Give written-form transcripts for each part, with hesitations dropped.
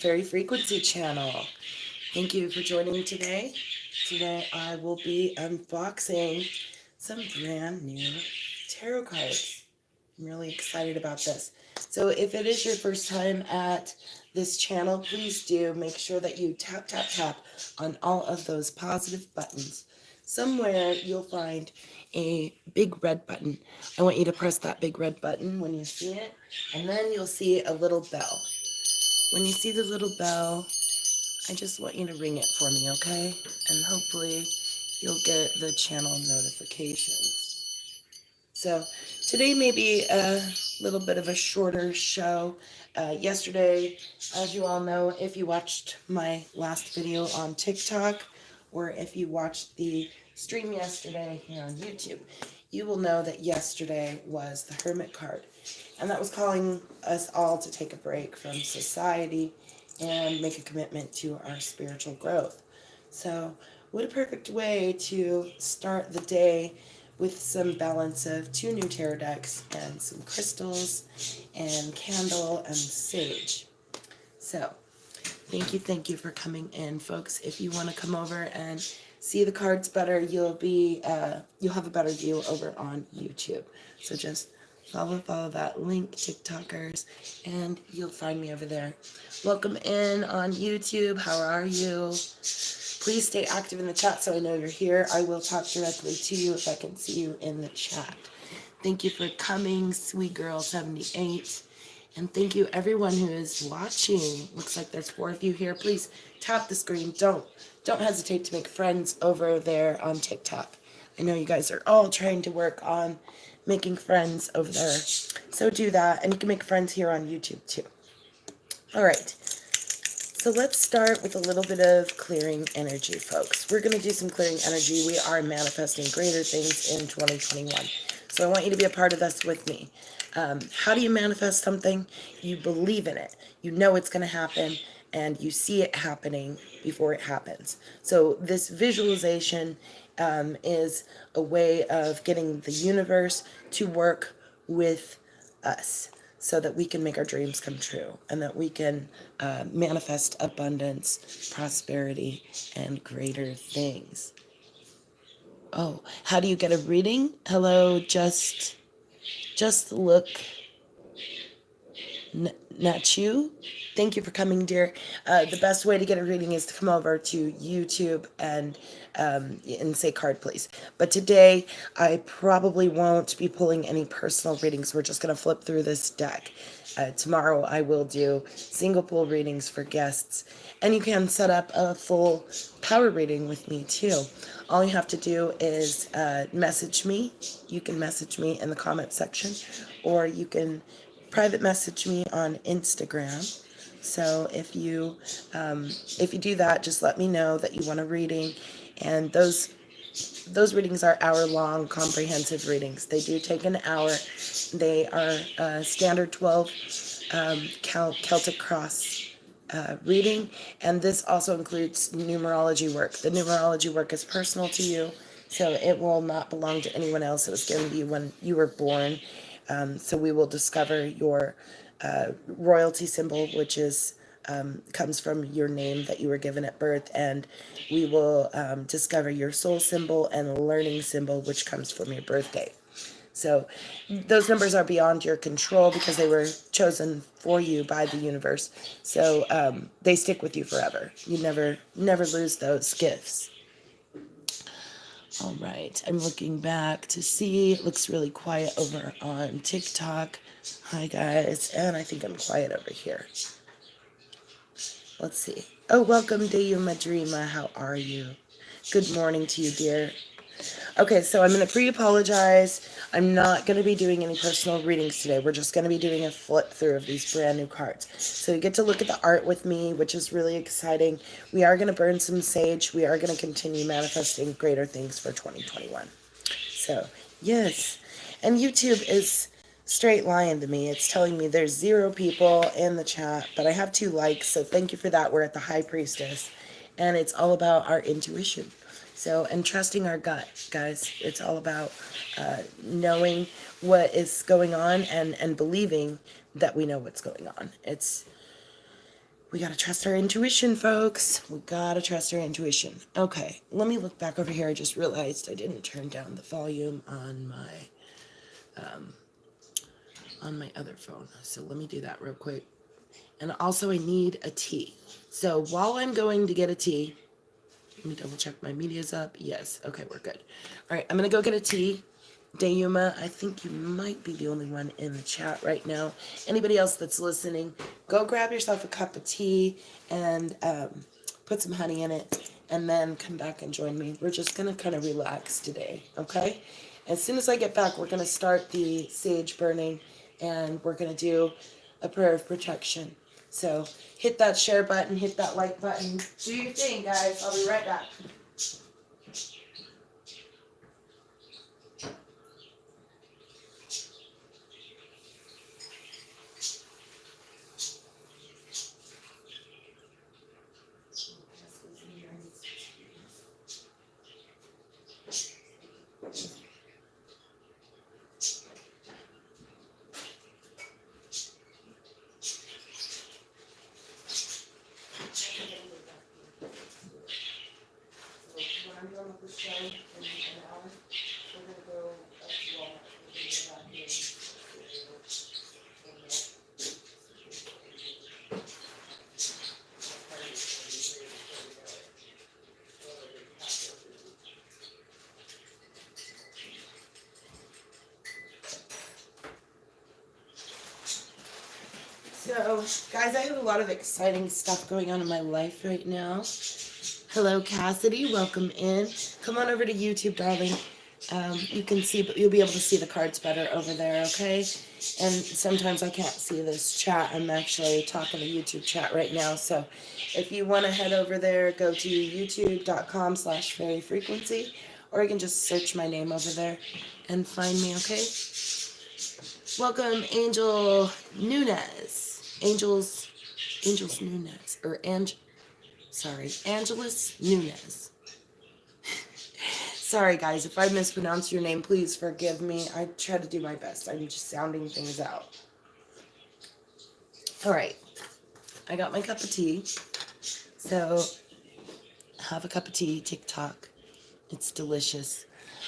Fairy Frequency channel. Thank you for joining today. Today I will be unboxing some brand new tarot cards. I'm really excited about this. So if it is your first time at this channel, please do make sure that you tap, tap, tap on all of those positive buttons. Somewhere you'll find a big red button. I want you to press that big red button when you see it, and then you'll see a little bell. When you see the little bell, I just want you to ring it for me, okay? And hopefully you'll get the channel notifications. So today may be a little bit of a shorter show. Yesterday, as you all know, if you watched my last video on TikTok, or if you watched the stream yesterday here on YouTube, you will know that yesterday was the Hermit card. And that was calling us all to take a break from society and make a commitment to our spiritual growth. So, what a perfect way to start the day with some balance of two new tarot decks and some crystals and candle and sage. So, thank you for coming in, folks. If you want to come over and see the cards better, you'll have a better view over on YouTube. So just follow that link, TikTokers, and you'll find me over there. Welcome in on YouTube. How are you? Please stay active in the chat so I know you're here. I will talk directly to you if I can see you in the chat. Thank you for coming, Sweet Girl 78. And thank you everyone who is watching. Looks like there's 4 of you here. Please tap the screen. Don't hesitate to make friends over there on TikTok. I know you guys are all trying to work on making friends over there. So do that, and you can make friends here on YouTube too. All right. So let's start with a little bit of clearing energy, folks. We're going to do some clearing energy. We are manifesting greater things in 2021. So I want you to be a part of this with me. How do you manifest something? You believe in it. You know it's going to happen, and you see it happening before it happens. So this visualization is a way of getting the universe to work with us so that we can make our dreams come true and that we can manifest abundance, prosperity, and greater things. Oh, how do you get a reading? Hello, just look. Nachu, thank you for coming, dear. The best way to get a reading is to come over to YouTube and say card, please. But today, I probably won't be pulling any personal readings. We're just going to flip through this deck. Tomorrow, I will do single pull readings for guests. And you can set up a full power reading with me, too. All you have to do is message me. You can message me in the comment section, or you can private message me on Instagram. So if you do that, just let me know that you want a reading, and those readings are hour-long comprehensive readings. They do take an hour. They are standard 12 Celtic cross reading, and this also includes numerology work. The numerology work is personal to you, so it will not belong to anyone else. It was given to you when you were born. So we will discover your royalty symbol, which is comes from your name that you were given at birth, and we will discover your soul symbol and learning symbol, which comes from your birthday. So those numbers are beyond your control because they were chosen for you by the universe. So they stick with you forever. You never lose those gifts. All right, I'm looking back to see. It looks really quiet over on TikTok. Hi, guys. And I think I'm quiet over here. Let's see. Oh, welcome, Dayuma Dreama. How are you? Good morning to you, dear. Okay, so I'm going to pre-apologize. I'm not going to be doing any personal readings today. We're just going to be doing a flip through of these brand new cards. So you get to look at the art with me, which is really exciting. We are going to burn some sage. We are going to continue manifesting greater things for 2021. So, yes. And YouTube is straight lying to me. It's telling me there's 0 people in the chat, but I have 2 likes, so thank you for that. We're at the High Priestess, and it's all about our intuition. So, and trusting our gut, guys. It's all about knowing what is going on and believing that we know what's going on. We gotta trust our intuition, folks. We gotta trust our intuition. Okay, let me look back over here. I just realized I didn't turn down the volume on my other phone. So let me do that real quick. And also I need a tea. So while I'm going to get a tea, let me double check my media's up. Yes, okay, we're good. All right, I'm gonna go get a tea. Dayuma, I think you might be the only one in the chat right now. Anybody else that's listening, go grab yourself a cup of tea and put some honey in it, and then come back and join me. We're just gonna kind of relax today, okay? As soon as I get back, we're gonna start the sage burning, and we're gonna do a prayer of protection. So hit that share button, hit that like button. Do your thing, guys. I'll be right back. So, guys, I have a lot of exciting stuff going on in my life right now. Hello, Cassidy. Welcome in. Come on over to YouTube, darling. You can see, but you'll be able to see the cards better over there, okay? And sometimes I can't see this chat. I'm actually talking to YouTube chat right now. So if you want to head over there, go to youtube.com/fairyfrequency, or you can just search my name over there and find me, okay? Welcome, Angel Nunez. Angelus Nunez, or Angelus Nunez. Sorry, guys, if I mispronounce your name, please forgive me. I try to do my best. I'm just sounding things out. All right, I got my cup of tea. So, have a cup of tea, TikTok. It's delicious.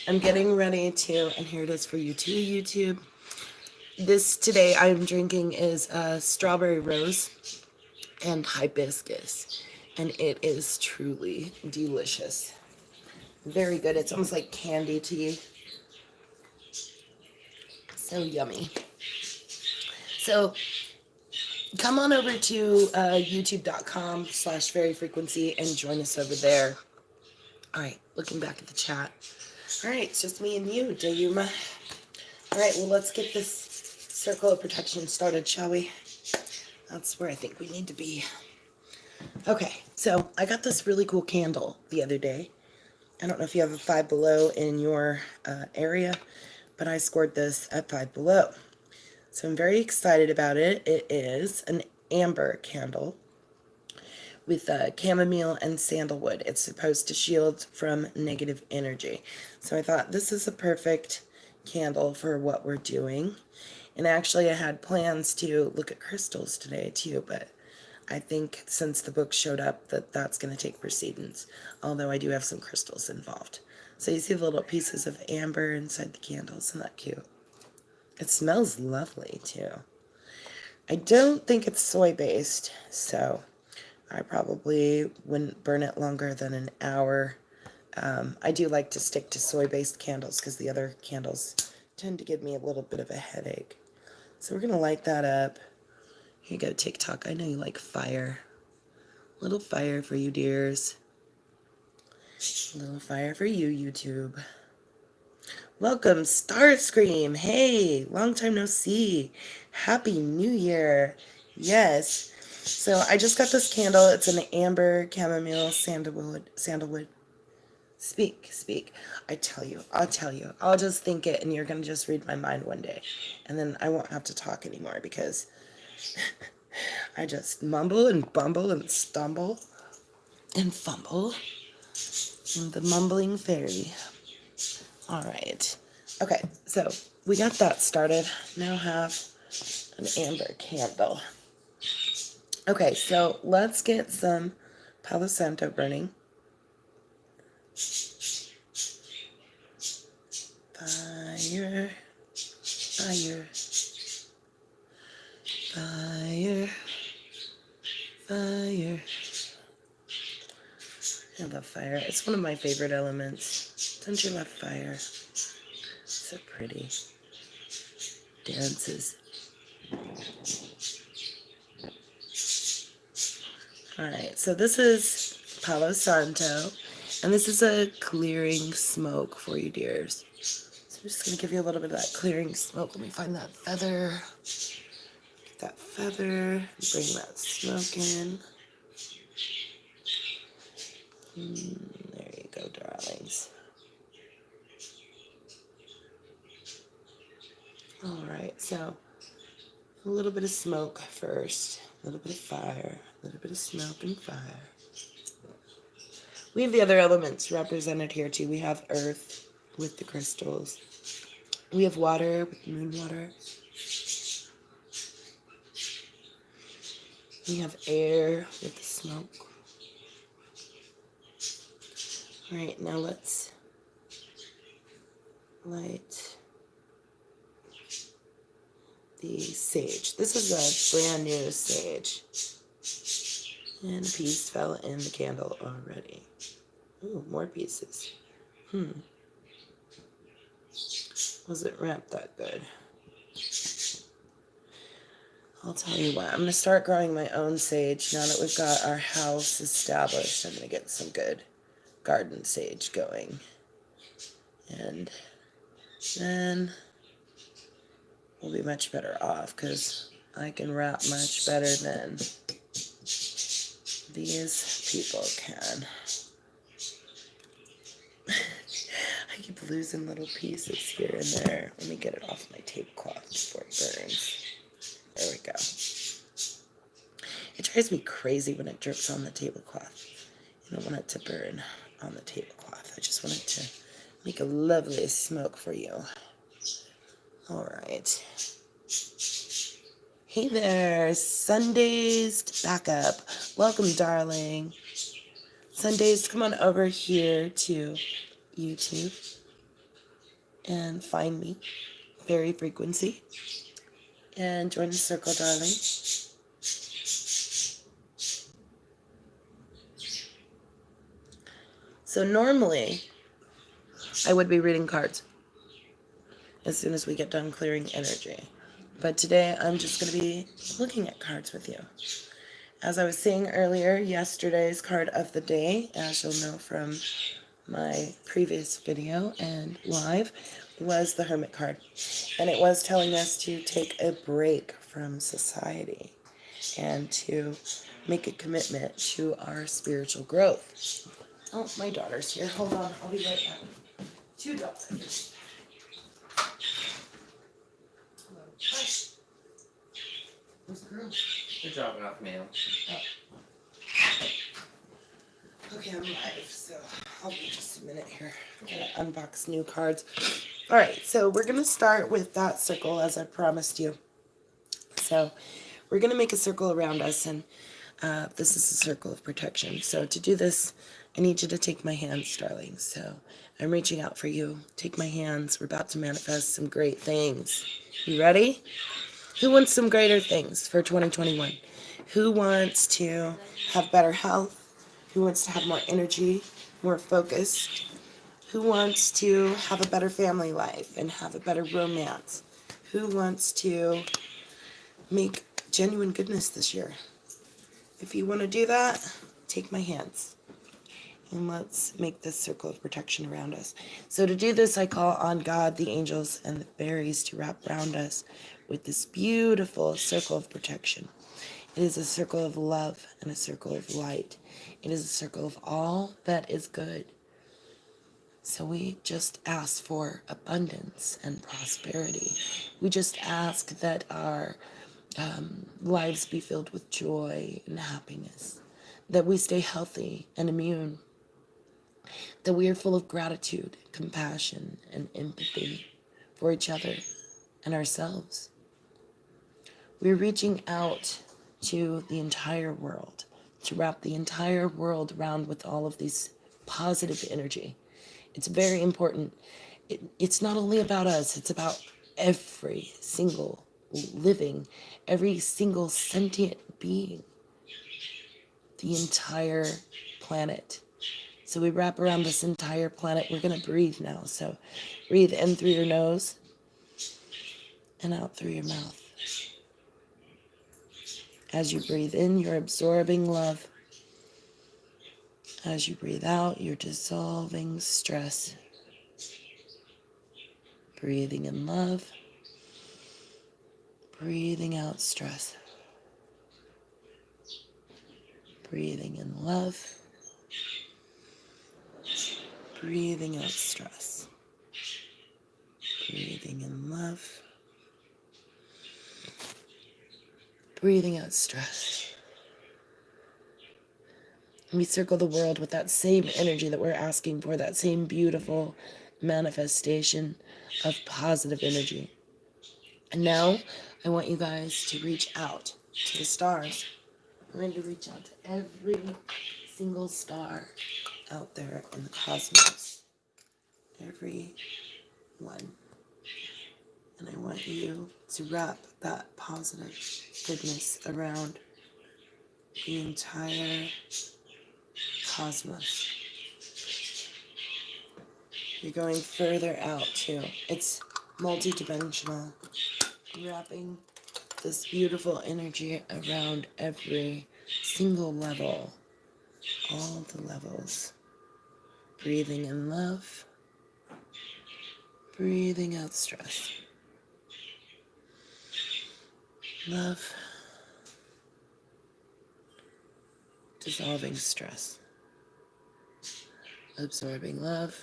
I'm getting ready to, and here it is for you too, YouTube. This today I'm drinking is strawberry rose and hibiscus, and it is truly delicious. Very good. It's almost like candy tea. So yummy. So come on over to youtube.com/fairyfrequency and join us over there. All right, looking back at the chat. All right, it's just me and you, Dayuma. All right, well, let's get this circle of protection started, shall we? That's where I think we need to be. Okay, so I got this really cool candle the other day. I don't know if you have a Five Below in your area, but I scored this at Five Below. So I'm very excited about it. It is an amber candle with chamomile and sandalwood. It's supposed to shield from negative energy. So I thought this is a perfect candle for what we're doing. And actually I had plans to look at crystals today too, but I think since the book showed up that's going to take precedence, although I do have some crystals involved. So you see the little pieces of amber inside the candles. Isn't that cute? It smells lovely too. I don't think it's soy-based, so I probably wouldn't burn it longer than an hour. I do like to stick to soy-based candles because the other candles tend to give me a little bit of a headache. So we're going to light that up. Here you go, TikTok. I know you like fire. Little fire for you, dears. Little fire for you, YouTube. Welcome, Starscream. Hey, long time no see. Happy New Year. Yes. So I just got this candle. It's an amber, chamomile, sandalwood. Speak. I'll tell you. I'll just think it, and you're going to just read my mind one day. And then I won't have to talk anymore because I just mumble and bumble and stumble and fumble. I'm the mumbling fairy. All right. Okay, so we got that started. Now have an amber candle. Okay, so let's get some Palo Santo burning. Fire, fire, fire, fire. I love fire. It's one of my favorite elements. Don't you love fire? So pretty. Dances. Alright, so this is Palo Santo, and this is a clearing smoke for you, dears. So I'm just going to give you a little bit of that clearing smoke. Let me find that feather. Get that feather. Bring that smoke in. There you go, darlings. Alright, so a little bit of smoke first, a little bit of fire, a little bit of smoke and fire. We have the other elements represented here too. We have earth with the crystals. We have water with the moon water. We have air with the smoke. Alright, now let's light the sage. This is a brand new sage. And a piece fell in the candle already. Ooh, more pieces. Wasn't wrapped that good. I'll tell you what, I'm going to start growing my own sage now that we've got our house established. I'm going to get some good garden sage going. And then we'll be much better off because I can wrap much better than these people can. I keep losing little pieces here and there. Let me get it off my tablecloth before it burns. There we go. It drives me crazy when it drips on the tablecloth. I don't want it to burn on the tablecloth. I just want it to make a lovely smoke for you. All right. Hey there, Sunday's backup. Welcome, darling. Sundays, come on over here to YouTube and find me, Fairy Frequency, and join the circle, darling. So normally, I would be reading cards as soon as we get done clearing energy. But today, I'm just going to be looking at cards with you. As I was saying earlier, yesterday's card of the day, as you'll know from my previous video and live, was the Hermit card. And it was telling us to take a break from society and to make a commitment to our spiritual growth. Oh, my daughter's here. Hold on. I'll be right back. 2 daughters. Hello. Hi. Where's the girl? They're dropping off mail. Oh. Okay, I'm live, so I'll be just a minute here. I'm going to unbox new cards. All right, so we're going to start with that circle as I promised you. So we're going to make a circle around us, and this is a circle of protection. So to do this, I need you to take my hands, darling. So I'm reaching out for you. Take my hands. We're about to manifest some great things. You ready? Who wants some greater things for 2021? Who wants to have better health? Who wants to have more energy, more focus? Who wants to have a better family life and have a better romance? Who wants to make genuine goodness this year? If you want to do that, take my hands. And let's make this circle of protection around us. So to do this, I call on God, the angels, and the fairies to wrap around us with this beautiful circle of protection. It is a circle of love and a circle of light. It is a circle of all that is good. So we just ask for abundance and prosperity. We just ask that our lives be filled with joy and happiness, that we stay healthy and immune, that we are full of gratitude, compassion, and empathy for each other and ourselves. We're reaching out to the entire world, to wrap the entire world around with all of these positive energy. It's very important. It's not only about us, it's about every single living, every single sentient being, the entire planet. So we wrap around this entire planet. We're going to breathe now. So breathe in through your nose and out through your mouth. As you breathe in, you're absorbing love. As you breathe out, you're dissolving stress. Breathing in love. Breathing out stress. Breathing in love. Breathing out stress. Breathing in love. Breathing out stress. And we circle the world with that same energy that we're asking for, that same beautiful manifestation of positive energy. And now I want you guys to reach out to the stars. I'm going to reach out to every single star out there in the cosmos. Every one. And I want you to wrap that positive goodness around the entire cosmos. You're going further out too. It's multidimensional. Wrapping this beautiful energy around every single level. All the levels. Breathing in love. Breathing out stress. Love. Dissolving stress. Absorbing love.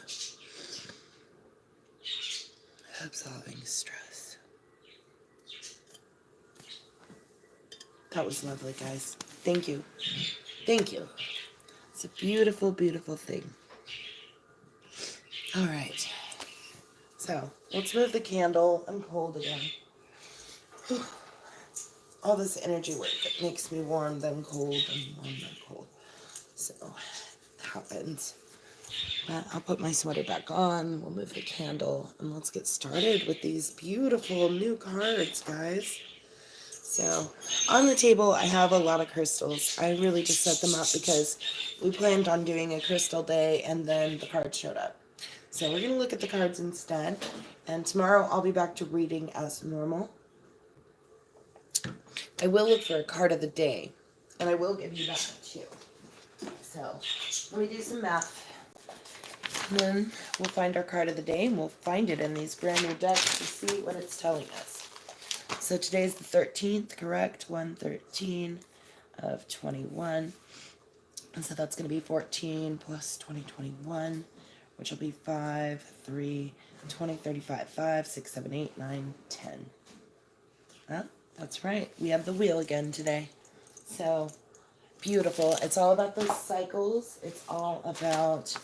Absorbing stress. That was lovely, guys. Thank you. Thank you. It's a beautiful, beautiful thing. All right. So, let's move the candle. I'm cold again. All this energy work, it makes me warm, then cold, and warm, then cold. So, it happens. But I'll put my sweater back on, we'll move the candle, and let's get started with these beautiful new cards, guys. So, on the table, I have a lot of crystals. I really just set them up because we planned on doing a crystal day, and then the cards showed up. So we're going to look at the cards instead, and tomorrow I'll be back to reading as normal. I will look for a card of the day, and I will give you that too. So, let me do some math. And then we'll find our card of the day, and we'll find it in these brand new decks to see what it's telling us. So today's the 13th, correct? 1/13 of 21. And so that's going to be 14 plus 2021, which will be 5, 3, 20, 35, 5, 6, 7, 8, 9, 10. Well, that's right. We have the wheel again today. So beautiful. It's all about those cycles. It's all about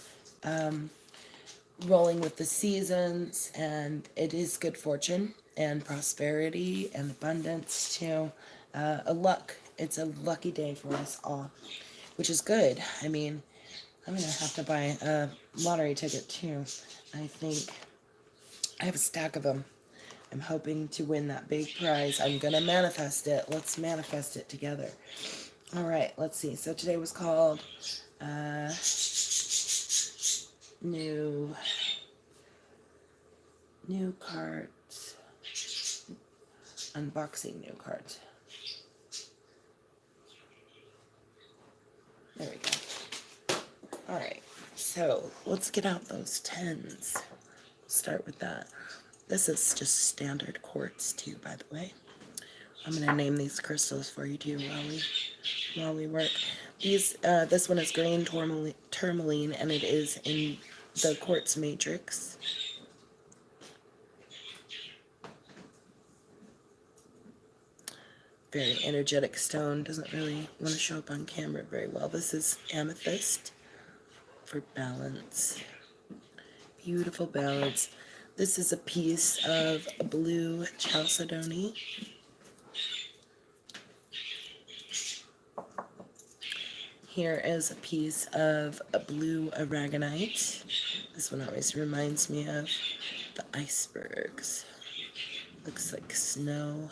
rolling with the seasons, and it is good fortune and prosperity and abundance too. A luck. It's a lucky day for us all, which is good. I mean, I'm going to have to buy a lottery ticket too. I think I have a stack of them. I'm hoping to win that big prize. I'm going to manifest it. Let's manifest it together. All right, let's see. So today was called new cards. Unboxing new cards. There we go. All right, so let's get out those 10s. Start with that. This is just standard quartz too, by the way. I'm going to name these crystals for you too while we work. This one is green tourmaline, and it is in the quartz matrix. Very energetic stone. Doesn't really want to show up on camera very well. This is amethyst for balance. Beautiful balance. This is a piece of blue chalcedony. Here is a piece of a blue aragonite. This one always reminds me of the icebergs. Looks like snow.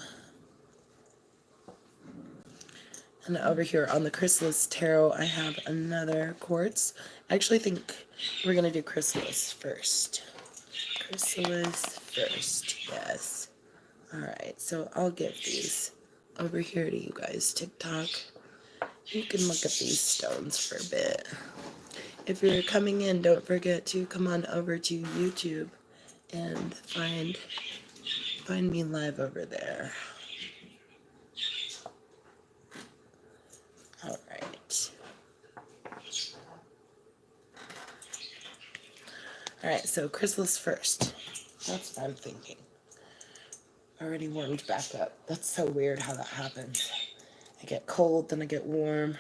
And over here on the Chrysalis Tarot, I have another quartz. I actually think we're going to do Chrysalis first. Chrysalis first, yes. Alright, so I'll give these over here to you guys. TikTok. You can look at these stones for a bit. If you're coming in, don't forget to come on over to YouTube and find me live over there. Alright. Alright, so Chrysalis first. That's what I'm thinking. Already warmed back up. That's so weird how that happens. I get cold, then I get warm.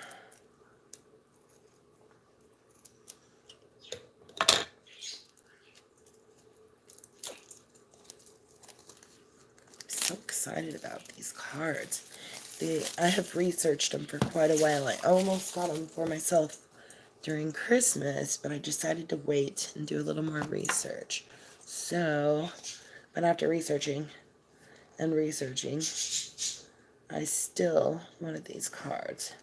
So excited about these cards. I have researched them for quite a while. I almost got them for myself during Christmas, but I decided to wait and do a little more research. So, but after researching and researching, I still wanted these cards.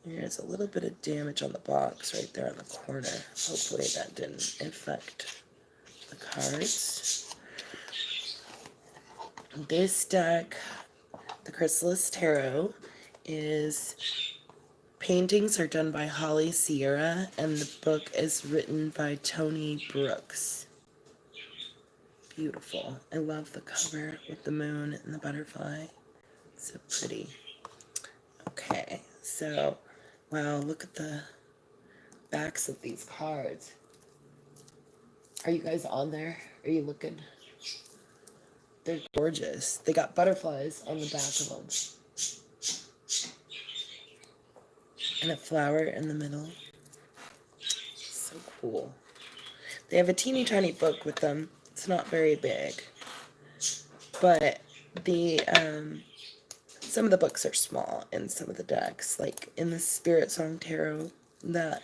There's a little bit of damage on the box right there on the corner. Hopefully that didn't affect the cards. This deck, the Chrysalis Tarot, is paintings are done by Holly Sierra, and the book is written by Tony Brooks. Beautiful. I love the cover with the moon and the butterfly. So pretty. Okay, so, wow, look at the backs of these cards. Are you guys on there? Are you looking? They're gorgeous. They got butterflies on the back of them. And a flower in the middle. So cool. They have a teeny tiny book with them. It's not very big. But the some of the books are small in some of the decks. Like in the Spirit Song Tarot, the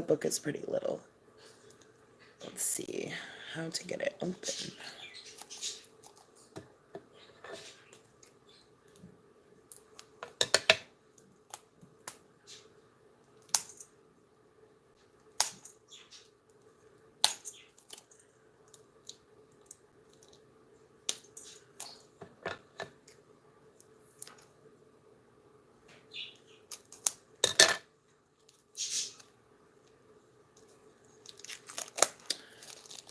book is pretty little. Let's see how to get it open.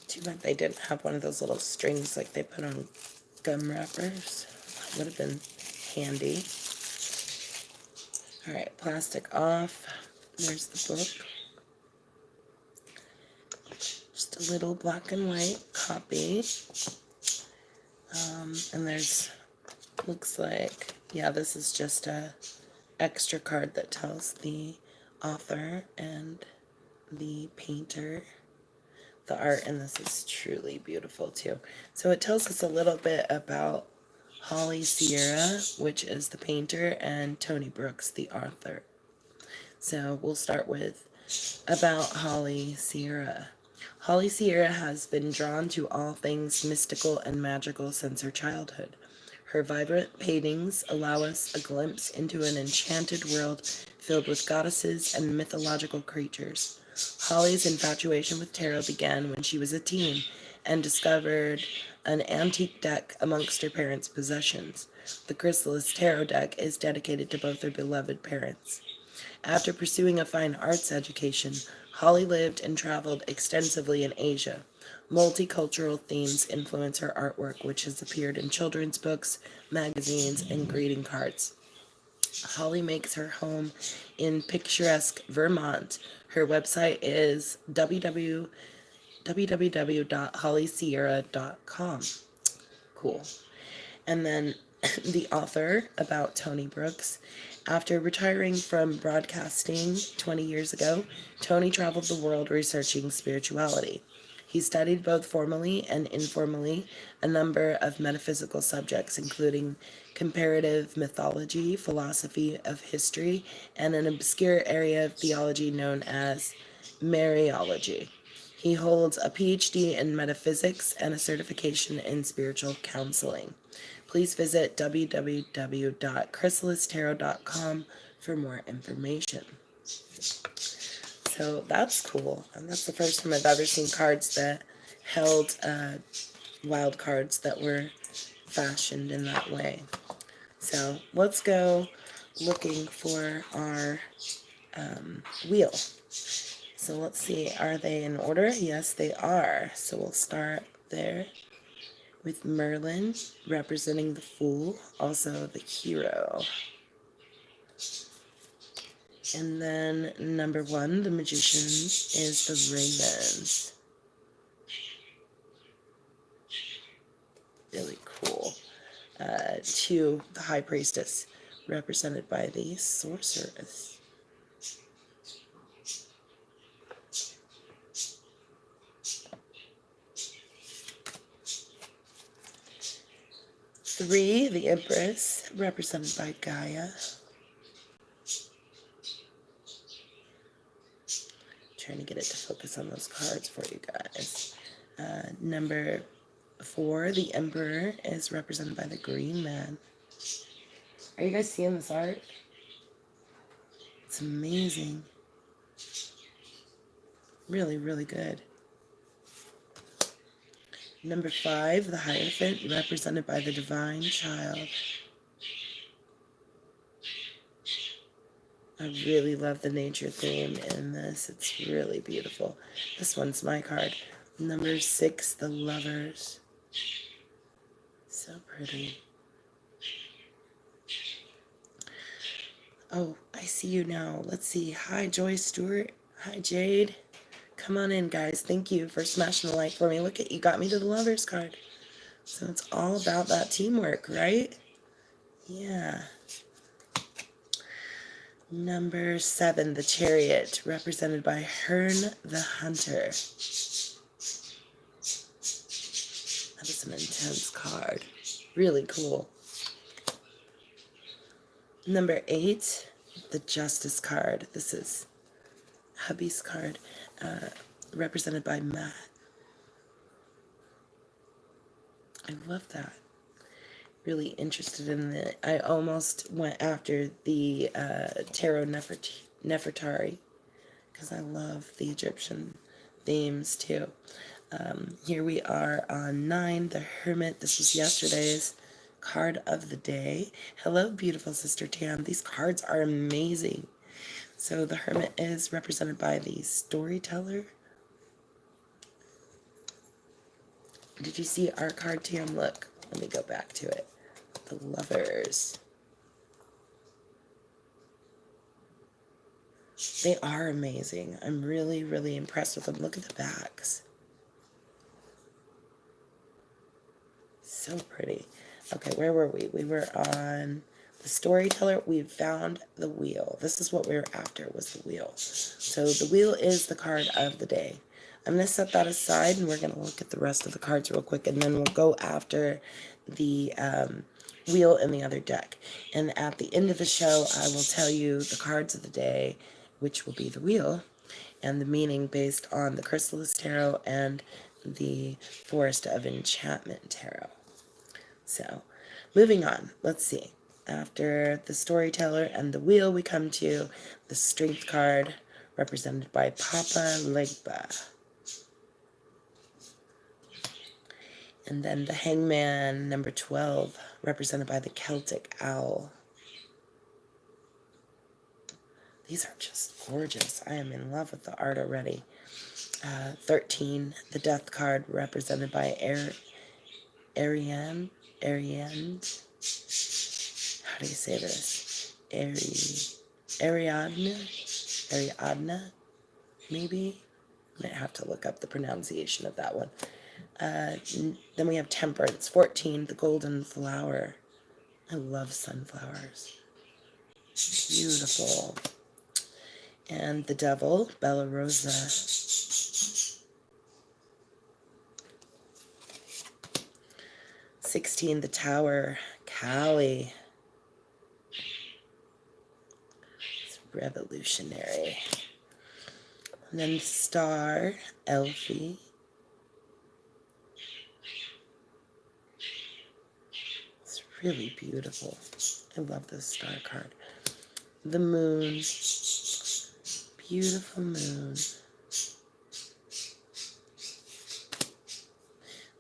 Too bad they didn't have one of those little strings like they put on gum wrappers. That would have been handy. Alright, plastic off. There's the book. Just a little black and white copy. And there's, looks like, yeah, this is just a extra card that tells the author and the painter. The art in this is truly beautiful too. So it tells us a little bit about Holly Sierra, which is the painter, and Tony Brooks, the author. So we'll start with about Holly Sierra. Holly Sierra has been drawn to all things mystical and magical since her childhood. Her vibrant paintings allow us a glimpse into an enchanted world filled with goddesses and mythological creatures. Holly's infatuation with tarot began when she was a teen and discovered an antique deck amongst her parents' possessions. The Chrysalis Tarot deck is dedicated to both her beloved parents. After pursuing a fine arts education, Holly lived and traveled extensively in Asia. Multicultural themes influence her artwork, which has appeared in children's books, magazines, and greeting cards. Holly makes her home in picturesque Vermont. Her website is www.hollysierra.com. Cool. And then the author, about Tony Brooks. After retiring from broadcasting 20 years ago, Tony traveled the world researching spirituality. He studied both formally and informally a number of metaphysical subjects, including comparative mythology, philosophy of history, and an obscure area of theology known as Mariology. He holds a PhD in metaphysics and a certification in spiritual counseling. Please visit www.chrysalistarot.com for more information. So that's cool. And that's the first time I've ever seen cards that held wild cards that were fashioned in that way. So let's go looking for our wheel. So let's see, are they in order? Yes, they are. So we'll start there with Merlin representing the Fool, also the Hero. And then number 1, the Magician, is the Raven. Really cool. 2, the High Priestess, represented by the Sorceress. 3, the Empress, represented by Gaia. Trying to get it to focus on those cards for you guys. Number 4, the Emperor, is represented by the Green Man. Are you guys seeing this art? It's amazing. Really, really good. Number 5, the Hierophant, represented by the Divine Child. I really love the nature theme in this. It's really beautiful. This one's my card. Number 6, the Lovers. So pretty. Oh, I see you now. Let's see. Hi, Joy Stewart. Hi, Jade. Come on in, guys. Thank you for smashing the like for me. Look at you, got me to the Lovers card. So it's all about that teamwork, right? Yeah. Number 7, the Chariot, represented by Hearn the Hunter. That is an intense card. Really cool. Number 8, the Justice card. This is hubby's card, represented by Matt. I love that. Really interested in it. I almost went after the Tarot Nefertari because I love the Egyptian themes too. Here we are on 9, the Hermit. This was yesterday's card of the day. Hello, beautiful Sister Tam. These cards are amazing. So the Hermit is represented by the Storyteller. Did you see our card, Tam? Look, let me go back to it. The Lovers. They are amazing. I'm really, really impressed with them. Look at the backs. So pretty. Okay, where were we? We were on the Storyteller. We found the Wheel. This is what we were after, was the Wheel. So the Wheel is the card of the day. I'm going to set that aside, and we're going to look at the rest of the cards real quick, and then we'll go after the Wheel in the other deck. And at the end of the show, I will tell you the cards of the day, which will be the Wheel, and the meaning based on the Chrysalis Tarot and the Forest of Enchantment Tarot. So, moving on, let's see. After the Storyteller and the Wheel, we come to the Strength card, represented by Papa Legba. And then the Hangman, number 12, represented by the Celtic Owl. These are just gorgeous. I am in love with the art already. 13, the Death card, represented by Ariane. How do you say this? Ariadna, maybe? Might have to look up the pronunciation of that one. Then we have Temperance. 14, the Golden Flower. I love sunflowers. Beautiful. And the Devil, Bella Rosa. 16, the Tower, Kali. It's revolutionary. And then the Star, Elfie. It's really beautiful. I love this star card. The Moon, beautiful moon.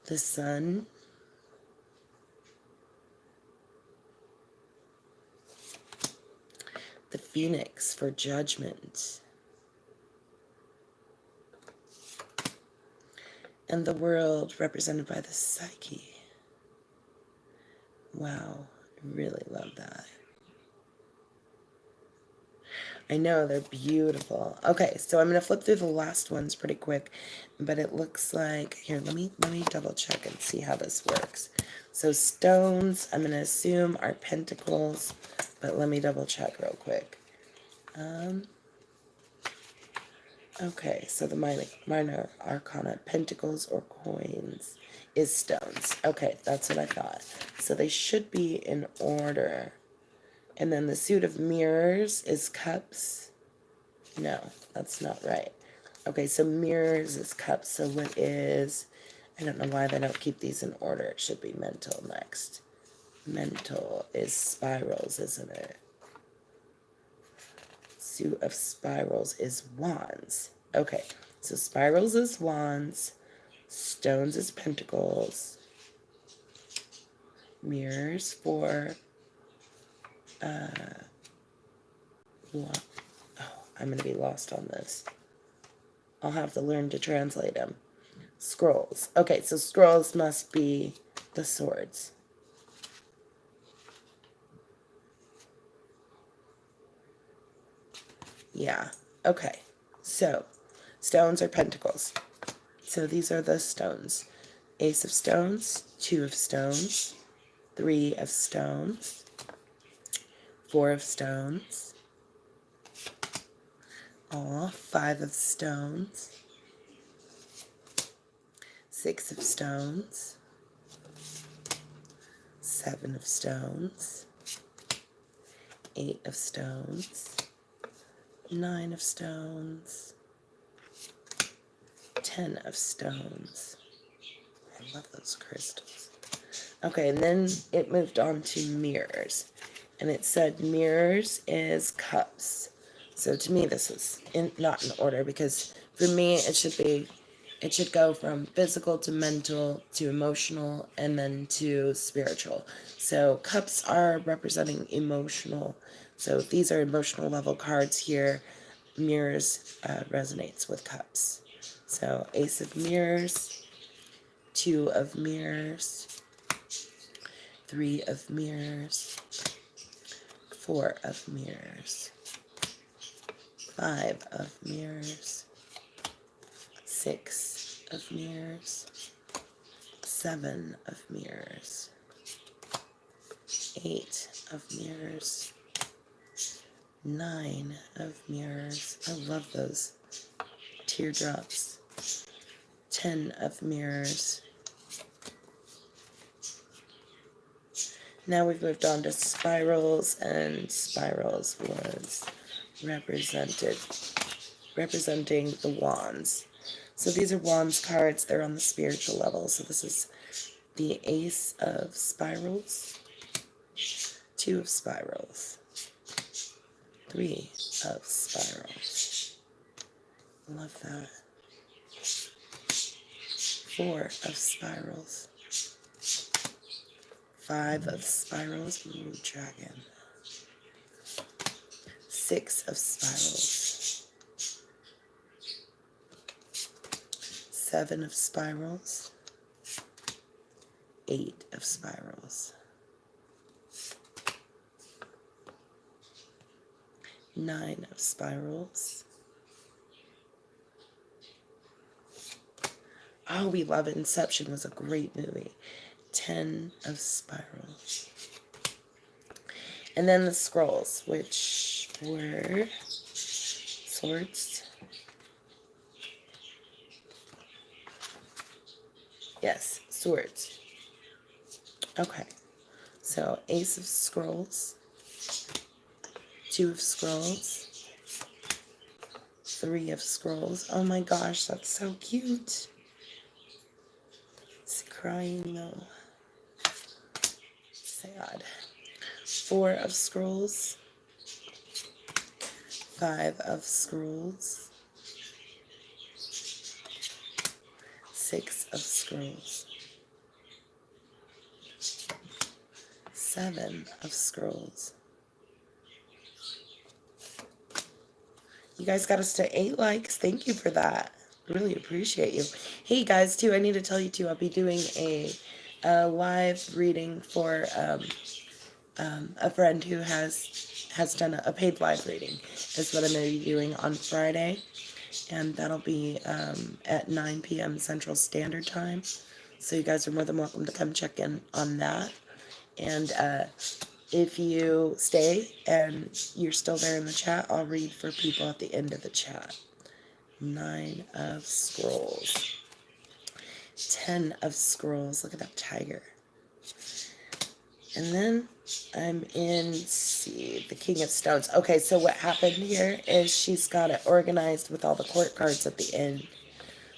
The Sun. The Phoenix for Judgment. And the World represented by the Psyche. Wow, I really love that. I know, they're beautiful. Okay, so I'm going to flip through the last ones pretty quick, but it looks like, here, let me double check and see how this works. So stones, I'm going to assume are pentacles, but let me double check real quick. Okay, so the minor arcana, pentacles or coins, is stones. Okay, that's what I thought. So they should be in order. And then the suit of mirrors is cups. No, that's not right. Okay, so mirrors is cups. So what is, I don't know why they don't keep these in order. It should be mental next. Mental is spirals, isn't it? Suit of spirals is wands. Okay, so spirals is wands. Stones is pentacles. Mirrors for, I'm going to be lost on this. I'll have to learn to translate them. Scrolls. Okay, so scrolls must be the swords. Yeah, okay. So, stones are pentacles. So these are the stones. Ace of stones, 2 of stones, 3 of stones, 4 of stones, 5 of stones, 6 of stones, 7 of stones, 8 of stones, 9 of stones, 10 of stones. I love those crystals. Okay, and then it moved on to mirrors. And it said mirrors is cups. So to me, this is not in order, because for me, it should go from physical to mental to emotional and then to spiritual. So cups are representing emotional. So these are emotional level cards here. Mirrors resonates with cups. So Ace of Mirrors, 2 of Mirrors, 3 of Mirrors, 4 of Mirrors, 5 of Mirrors, 6 of Mirrors, 7 of Mirrors, 8 of Mirrors, 9 of Mirrors. I love those teardrops. 10 of Mirrors. Now we've moved on to spirals, and spirals was representing the wands. So these are wands cards. They're on the spiritual level. So this is the Ace of Spirals, 2 of Spirals, 3 of Spirals. Love that. 4 of Spirals, 5 of Spirals. Ooh, dragon. 6 of Spirals, 7 of Spirals, 8 of Spirals, 9 of Spirals. Oh, we love it. Inception was a great movie. 10 of Spirals. And then the scrolls, which were swords. Yes, swords. Okay, so Ace of Scrolls, Two of Scrolls, Three of Scrolls. Oh my gosh, that's so cute. It's crying though. Sad. Four of Scrolls, Five of Scrolls, Six of Scrolls, Seven of Scrolls. You guys got us to 8 likes. Thank you for that. Really appreciate you. Hey guys, too, I need to tell you too, I'll be doing a live reading for a friend who has done a paid live reading. Is what I'm going to be doing on Friday, and that'll be at 9 p.m. Central Standard Time. So you guys are more than welcome to come check in on that. And if you stay and you're still there in the chat, I'll read for people at the end of the chat. 9 of Scrolls. 10 of Scrolls. Look at that tiger. And then I'm in, let's see, the King of Stones. Okay, so what happened here is she's got it organized with all the court cards at the end.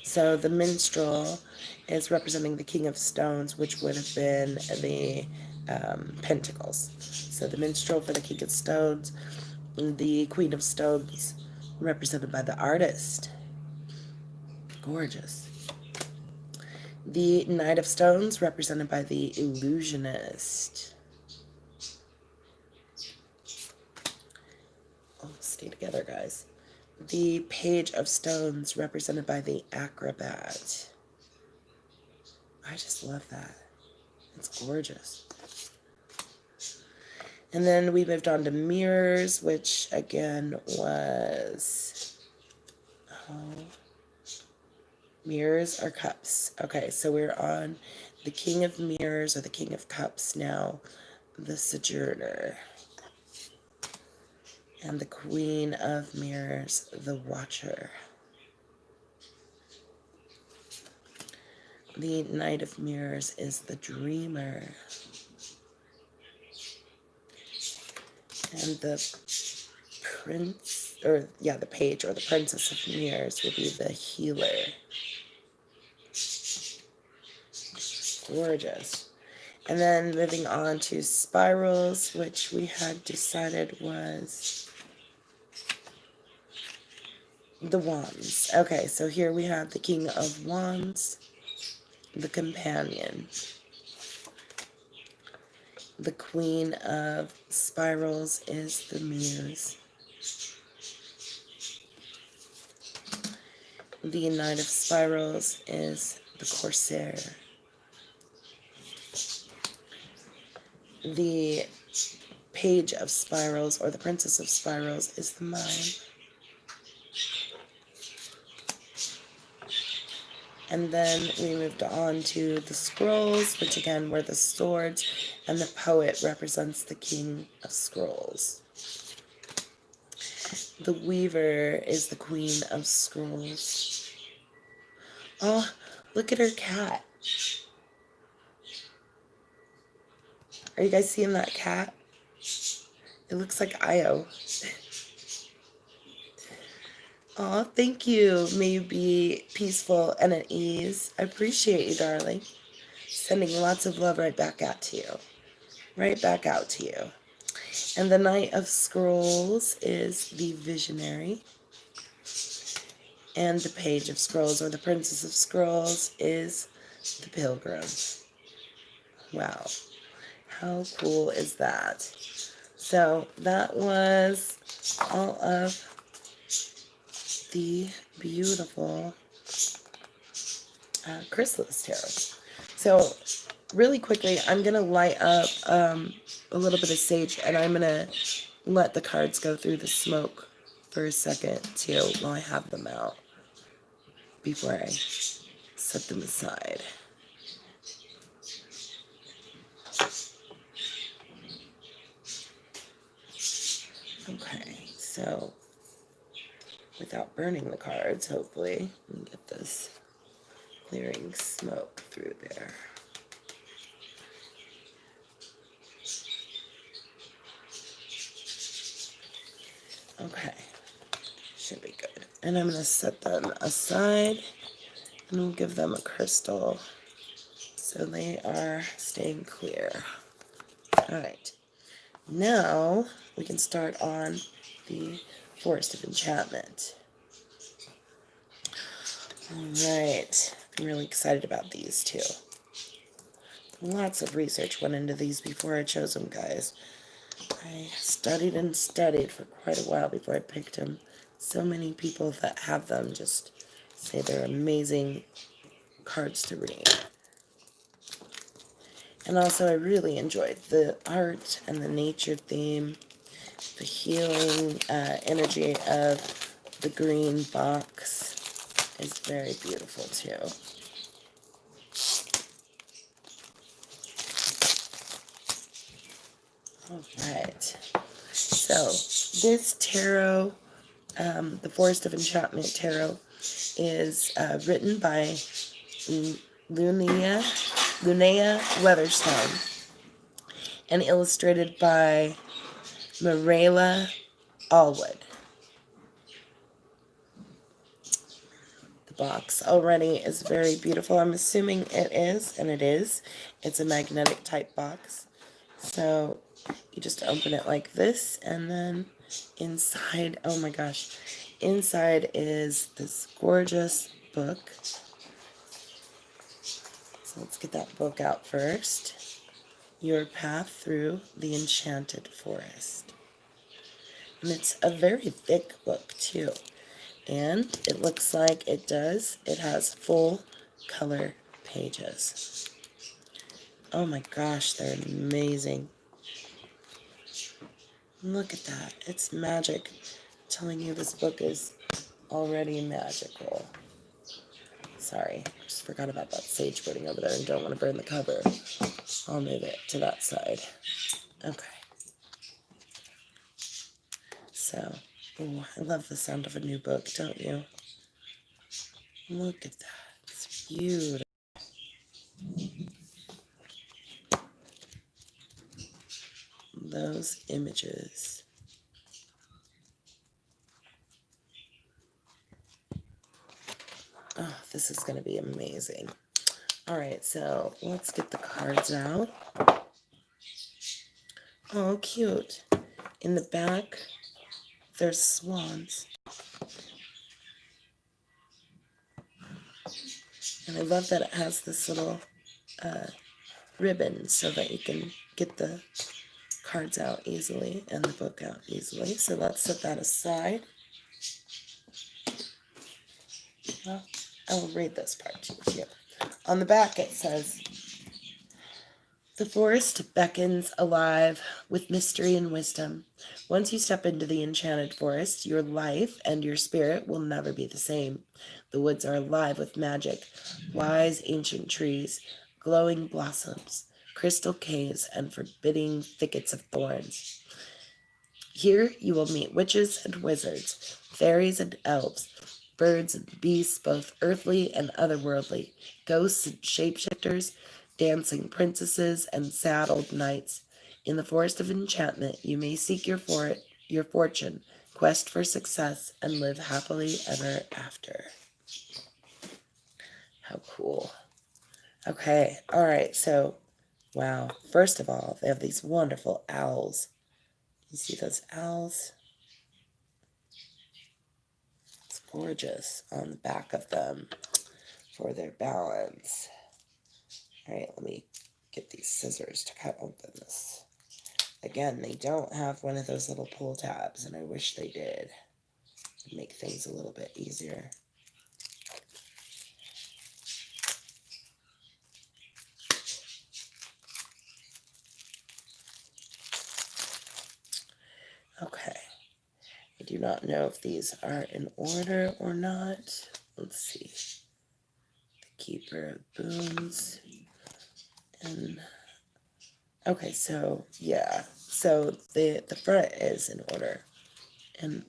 So the minstrel is representing the King of Stones, which would have been the Pentacles. So the minstrel for the King of Stones, the Queen of Stones, represented by the artist. Gorgeous. The Knight of Stones, represented by the illusionist. Oh, stay together, guys. The Page of Stones, represented by the acrobat. I just love that. It's gorgeous. And then we moved on to mirrors, which again was, mirrors or cups. Okay, so we're on the King of Mirrors or the King of Cups now, the Sojourner. And the Queen of Mirrors, the Watcher. The Knight of Mirrors is the Dreamer. And the the Page or the Princess of Mirrors will be the Healer. Gorgeous. And then moving on to spirals, which we had decided was the Wands. Okay, so here we have the King of Wands, the Companion. The Queen of Spirals is the Muse. The Knight of Spirals is the Corsair. The Page of Spirals, or the Princess of Spirals, is the Mime. And then we moved on to the Scrolls, which again were the swords, and the Poet represents the King of Scrolls. The Weaver is the Queen of Scrolls. Oh, look at her cat. Are you guys seeing that cat? It looks like Io. Aw, thank you. May you be peaceful and at ease. I appreciate you, darling. Sending lots of love right back out to you. Right back out to you. And the Knight of Scrolls is the Visionary. And the Page of Scrolls, or the Princess of Scrolls, is the Pilgrim. Wow. How cool is that? So that was all of the beautiful Chrysalis Tarot. So really quickly, I'm going to light up a little bit of sage, and I'm going to let the cards go through the smoke for a second too while I have them out before I set them aside. Okay, so without burning the cards, hopefully, we can get this clearing smoke through there. Okay, should be good. And I'm going to set them aside, and we'll give them a crystal so they are staying clear. All right, now we can start on the Forest of Enchantment. All right, I'm really excited about these two. Lots of research went into these before I chose them, guys. I studied and studied for quite a while before I picked them. So many people that have them just say they're amazing cards to read. And also I really enjoyed the art and the nature theme, the healing energy of the green box is very beautiful too. All right. So this tarot, the Forest of Enchantment tarot, is written by Linnea Weatherstone and illustrated by Mirella Allwood. The box already is very beautiful. I'm assuming it is, and it is. It's a magnetic type box. So you just open it like this, and then inside, oh my gosh, inside is this gorgeous book. So let's get that book out first. Your Path Through the Enchanted Forest. And it's a very thick book too. And it looks like it has full color pages. Oh my gosh, they're amazing. Look at that. It's magic. I'm telling you, this book is already magical. Sorry, I just forgot about that sage burning over there and don't want to burn the cover. I'll move it to that side. Okay. So, ooh, I love the sound of a new book, don't you? Look at that. It's beautiful. Those images. Oh, this is going to be amazing. All right, so let's get the cards out. Oh, cute. In the back, there's swans. And I love that it has this little ribbon so that you can get the cards out easily and the book out easily. So let's set that aside. Well, I will read this part to you. On the back it says, "The forest beckons alive with mystery and wisdom. Once you step into the enchanted forest, your life and your spirit will never be the same. The woods are alive with magic, wise ancient trees, glowing blossoms, crystal caves, and forbidding thickets of thorns. Here you will meet witches and wizards, fairies and elves, birds and beasts, both earthly and otherworldly, ghosts and shapeshifters, dancing princesses and saddled knights. In the forest of enchantment, you may seek your fortune, quest for success, and live happily ever after." How cool. Okay, all right, so, wow. First of all, they have these wonderful owls. You see those owls? It's gorgeous on the back of them for their balance. All right, let me get these scissors to cut open this. Again, they don't have one of those little pull tabs, and I wish they did. It'd make things a little bit easier. Okay. I do not know if these are in order or not. Let's see. The Keeper of Boons. And okay, so yeah. So the front is in order. And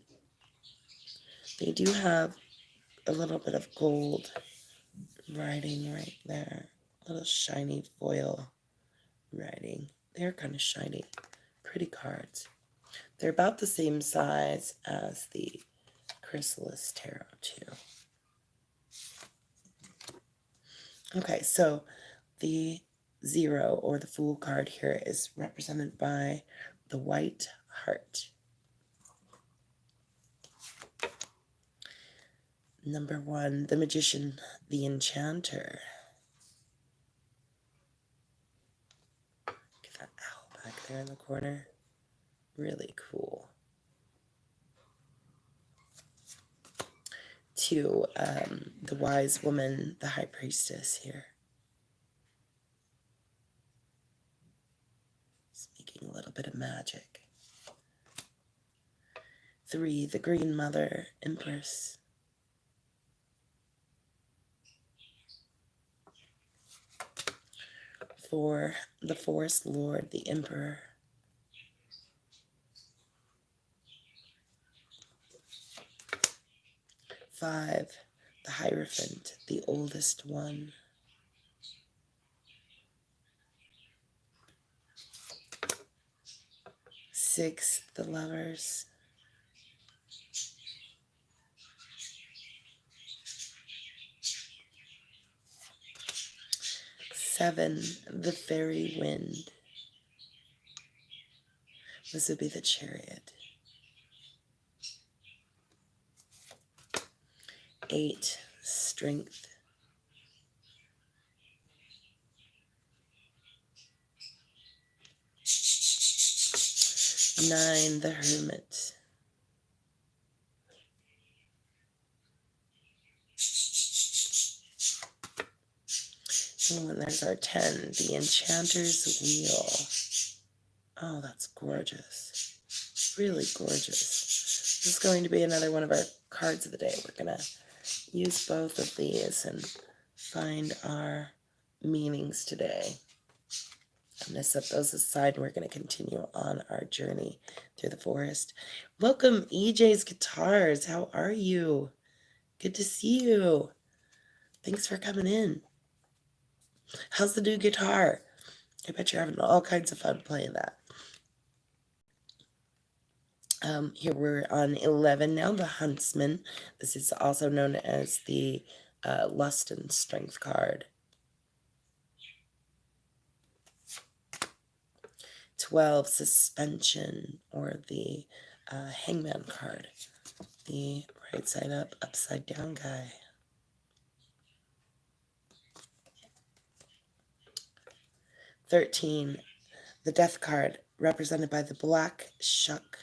they do have a little bit of gold writing right there. A little shiny foil writing. They're kind of shiny. Pretty cards. They're about the same size as the Chrysalis Tarot, too. Okay, so the 0 or the Fool card here is represented by the white heart. Number 1, the Magician, the Enchanter. Get that owl back there in the corner. Really cool. 2, the Wise Woman, the High Priestess here. It's making a little bit of magic. 3, the Green Mother, Empress. 4, the Forest Lord, the Emperor. 5, the Hierophant, the oldest one. 6, the Lovers. 7, the Fairy Wind. This would be the Chariot. 8, Strength. 9, the Hermit. And there's our 10, the Enchanter's Wheel. Oh, that's gorgeous. Really gorgeous. This is going to be another one of our cards of the day. We're going to use both of these and find our meanings today. I'm going to set those aside and we're going to continue on our journey through the forest. Welcome, EJ's Guitars. How are you? Good to see you. Thanks for coming in. How's the new guitar? I bet you're having all kinds of fun playing that. Here we're on 11 now, the Huntsman. This is also known as the Lust and Strength card. 12, Suspension, or the Hangman card. The right side up, upside down guy. 13, the Death card, represented by the Black Shuck.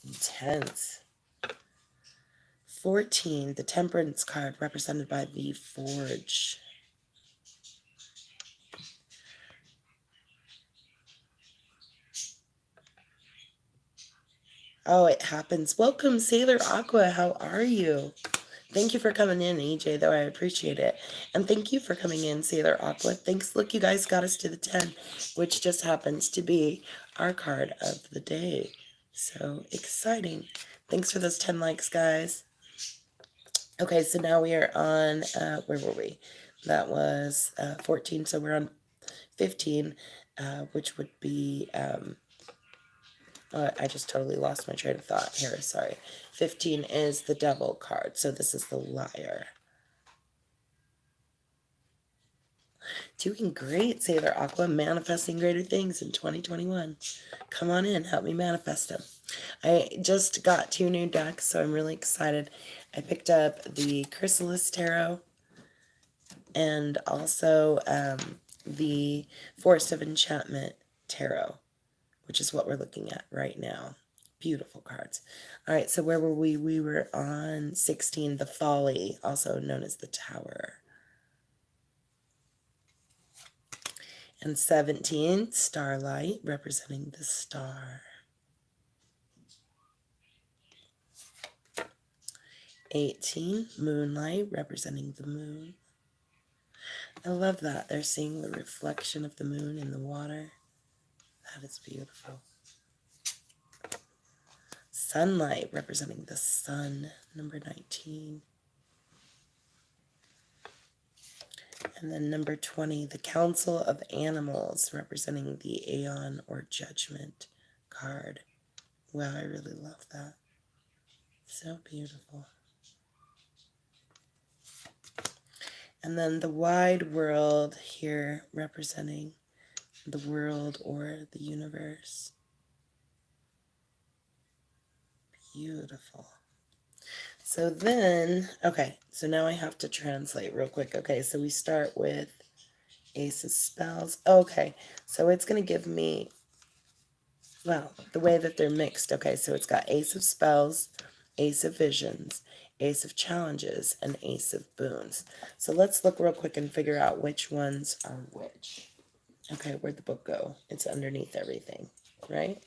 Intense. 14, the Temperance card, represented by the Forge. 'Oh, it happens. Welcome, Sailor Aqua. How are you? Thank you for coming in, EJ, though. I appreciate it. And thank you for coming in, Sailor Aqua. Thanks. Look, you guys got us to the 10, which just happens to be our card of the day. So exciting. Thanks for those 10 likes, guys. Okay, so now we are on, where were we? That was 14, so we're on 15, which would be, I just totally lost my train of thought here, sorry. 15 is the Devil card, so this is the Liar. Doing great, Sailor Aqua, manifesting greater things in 2021. Come on in, help me manifest them. I just got 2 new decks, so I'm really excited. I picked up the Chrysalis Tarot and also the Forest of Enchantment Tarot, which is what we're looking at right now. Beautiful cards. All right, so where were we? We were on 16, the Folly, also known as the Tower. And 17, Starlight, representing the star. 18, Moonlight, representing the moon. I love that. They're seeing the reflection of the moon in the water. That is beautiful. Sunlight, representing the sun, number 19. And then number 20, the Council of Animals, representing the Aeon or Judgment card. Wow, I really love that. So beautiful. And then the Wide World here, representing the world or the universe. Beautiful. So then, okay, so now I have to translate real quick. Okay, so we start with Ace of Spells. Okay, so it's going to give me, well, the way that they're mixed. Okay, so it's got Ace of Spells, Ace of Visions, Ace of Challenges, and Ace of Boons. So let's look real quick and figure out which ones are which. Okay, where'd the book go? It's underneath everything, right?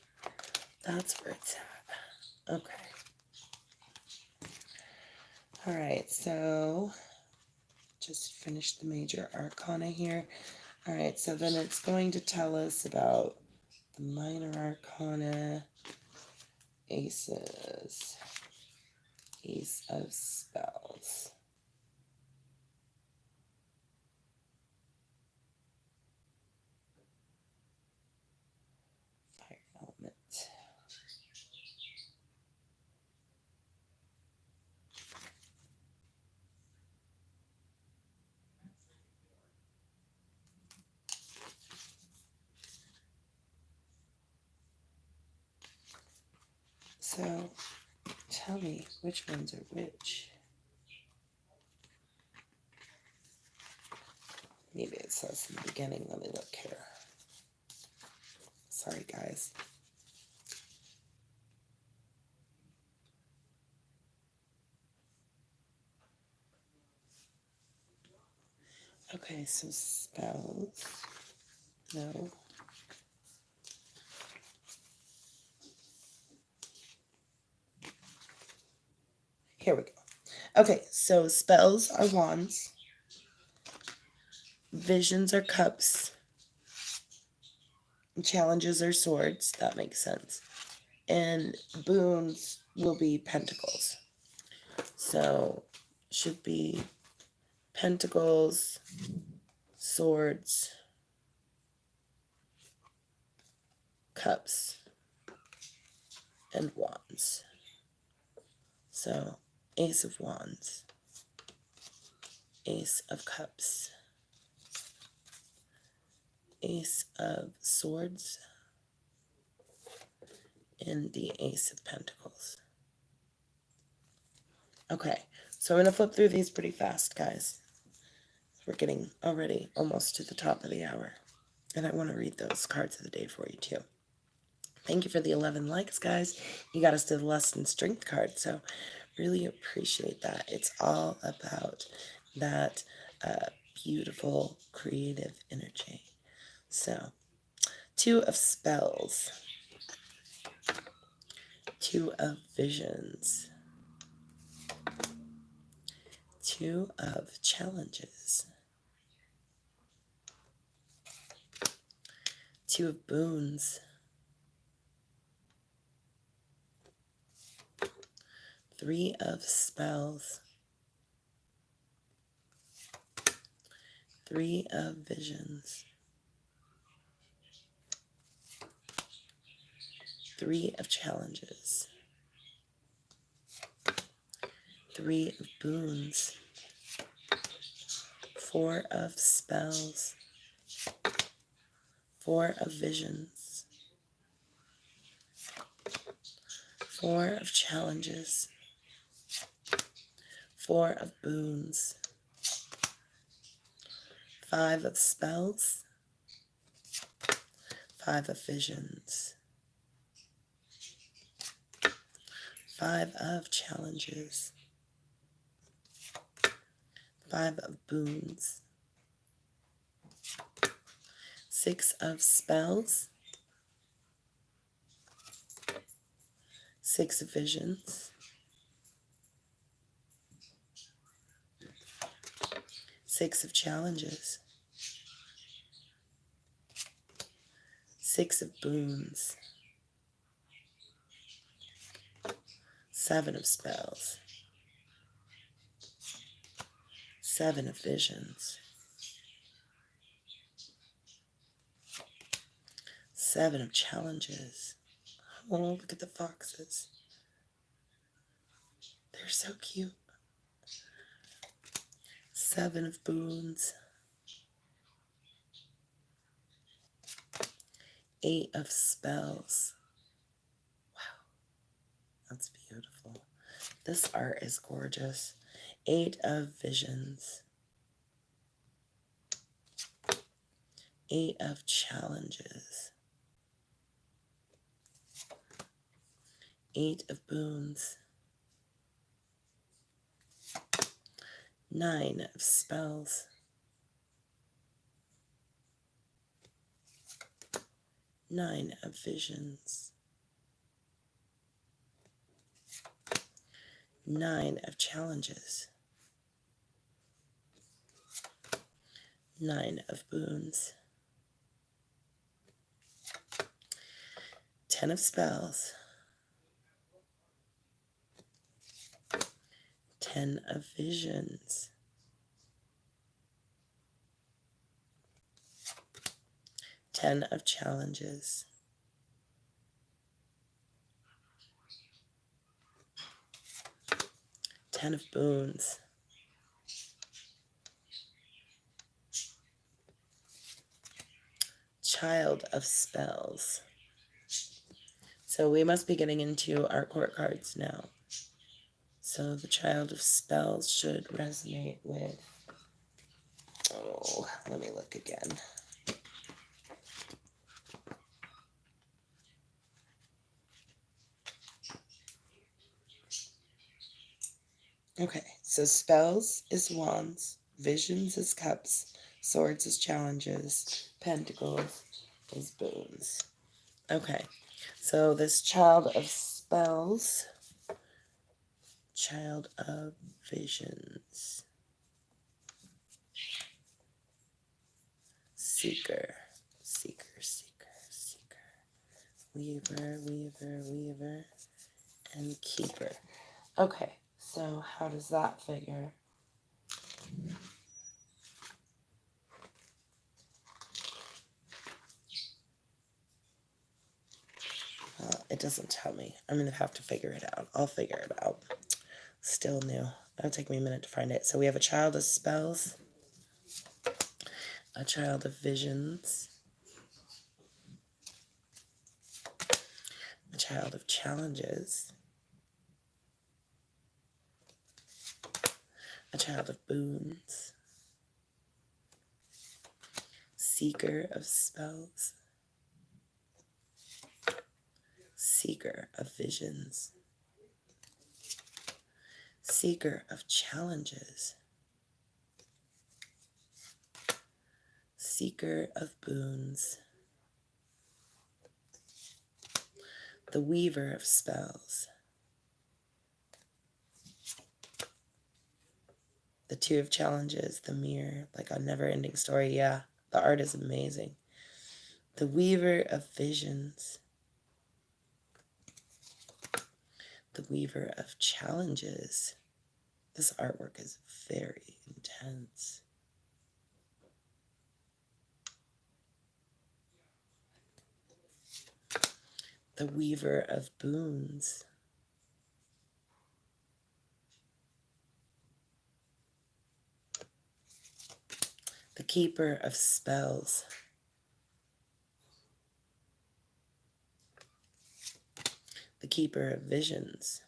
That's where it's at. Okay. All right, so just finished the major arcana here. All right, so then it's going to tell us about the minor arcana, aces, Ace of Spells. Fire element. So tell me which ones are which. Maybe it says in the beginning. Let me look here. Sorry, guys. Okay, so spells. No. Here we go. Okay, so spells are wands. Visions are cups. Challenges are swords. That makes sense. And boons will be pentacles. So should be pentacles, swords, cups, and wands. So Ace of Wands, Ace of Cups, Ace of Swords, and the Ace of Pentacles. Okay, so I'm going to flip through these pretty fast, guys. We're getting already almost to the top of the hour. And I want to read those cards of the day for you, too. Thank you for the 11 likes, guys. You got us to the Lust and Strength card, so really appreciate that. It's all about that beautiful, creative energy. So, 2 of Spells, 2 of Visions, 2 of Challenges, 2 of Boons, 3 of Spells, 3 of Visions, 3 of Challenges, 3 of Boons, 4 of Spells, 4 of Visions, 4 of Challenges, 4 of Boons, 5 of Spells, 5 of Visions, 5 of Challenges, 5 of Boons, 6 of Spells, 6 of Visions, 6 of Challenges, 6 of Boons, 7 of Spells, 7 of Visions, 7 of challenges. Oh, look at the foxes. They're so cute. 7 of boons. 8 of spells. Wow, that's beautiful. This art is gorgeous. 8 of visions. 8 of challenges. 8 of boons. 9 of spells. 9 of visions. 9 of challenges. 9 of boons. 10 of spells. 10 of visions. 10 of challenges. 10 of boons. 'Child of spells. So we must be getting into our court cards now. So the Child of Spells should resonate with... Oh, let me look again. Okay, so spells is wands, visions is cups, swords is challenges, pentacles is boons. Okay, so this Child of Spells, Child of Visions, Seeker, Seeker, Seeker, Seeker, Weaver, Weaver, Weaver, and Keeper. Okay, so how does that figure? It doesn't tell me. I'm going to have to figure it out. I'll figure it out. Still new. That'll take me a minute to find it. So we have a Child of Spells, a Child of Visions, a Child of Challenges, a Child of Boons, Seeker of Spells, Seeker of Visions, Seeker of Challenges, Seeker of Boons, the Weaver of Spells, the Two of Challenges, the Mirror, like a never-ending story. Yeah, the art is amazing. The Weaver of Visions, the Weaver of Challenges. This artwork is very intense. The Weaver of Boons. The Keeper of Spells. The Keeper of Visions.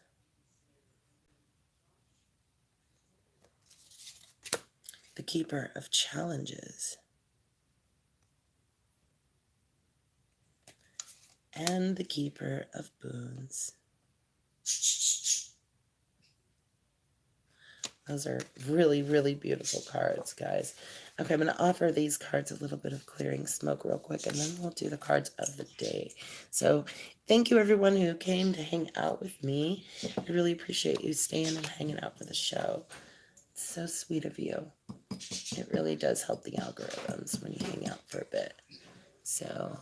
The Keeper of Challenges. And the Keeper of Boons. Those are really, really beautiful cards, guys. Okay, I'm going to offer these cards a little bit of clearing smoke real quick, and then we'll do the cards of the day. So thank you, everyone who came to hang out with me. I really appreciate you staying and hanging out for the show. It's so sweet of you. It really does help the algorithms when you hang out for a bit. So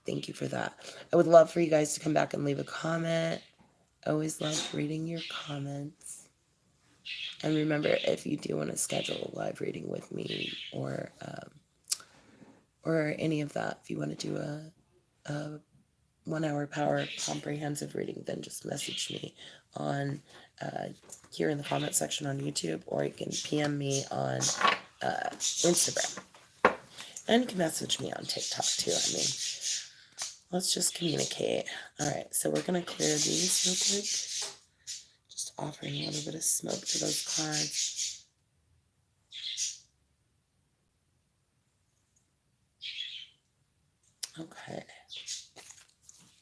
thank you for that. I would love for you guys to come back and leave a comment. I always love reading your comments. And remember, if you do want to schedule a live reading with me or any of that, if you want to do a 1 hour power comprehensive reading, then just message me on here in the comment section on YouTube, or you can PM me on Instagram. And you can message me on TikTok too. I mean, let's just communicate. All right, so we're going to clear these real quick. Just offering a little bit of smoke to those cards. Okay.